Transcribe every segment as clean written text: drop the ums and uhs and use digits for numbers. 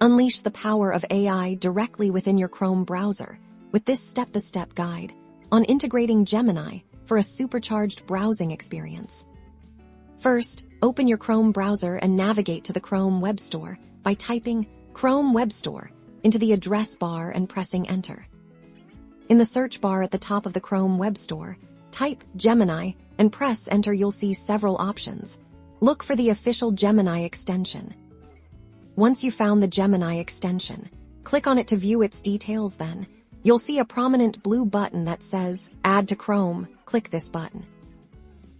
Unleash the power of AI directly within your Chrome browser with this step-by-step guide on integrating Gemini for a supercharged browsing experience. First, open your Chrome browser and navigate to the Chrome Web Store by typing Chrome Web Store into the address bar and pressing Enter. In the search bar at the top of the Chrome Web Store, type Gemini and press Enter. You'll see several options. Look for the official Gemini extension. Once you've found the Gemini extension, click on it to view its details. Then, you'll see a prominent blue button that says Add to Chrome. Click this button.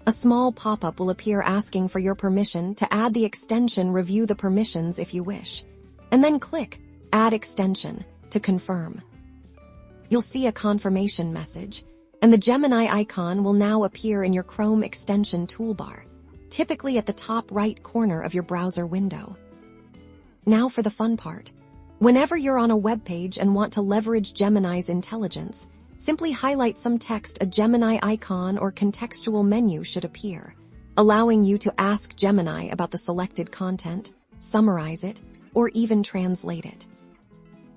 A small pop-up will appear asking for your permission to add the extension. Review the permissions if you wish, and then click Add Extension to confirm. You'll see a confirmation message, and the Gemini icon will now appear in your Chrome extension toolbar, typically at the top right corner of your browser window. Now for the fun part. Whenever you're on a web page and want to leverage Gemini's intelligence, simply highlight some text. A Gemini icon or contextual menu should appear, allowing you to ask Gemini about the selected content, summarize it, or even translate it.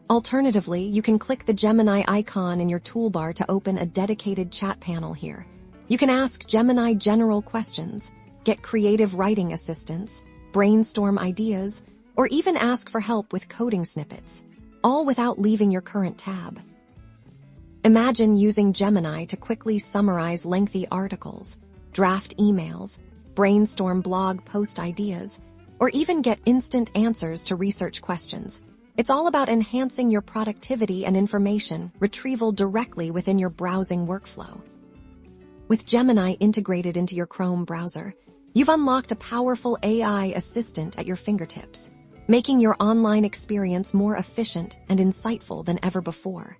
Alternatively, you can click the Gemini icon in your toolbar to open a dedicated chat panel here. You can ask Gemini general questions, get creative writing assistance, brainstorm ideas, or even ask for help with coding snippets, all without leaving your current tab. Imagine using Gemini to quickly summarize lengthy articles, draft emails, brainstorm blog post ideas, or even get instant answers to research questions. It's all about enhancing your productivity and information retrieval directly within your browsing workflow. With Gemini integrated into your Chrome browser, you've unlocked a powerful AI assistant at your fingertips, making your online experience more efficient and insightful than ever before.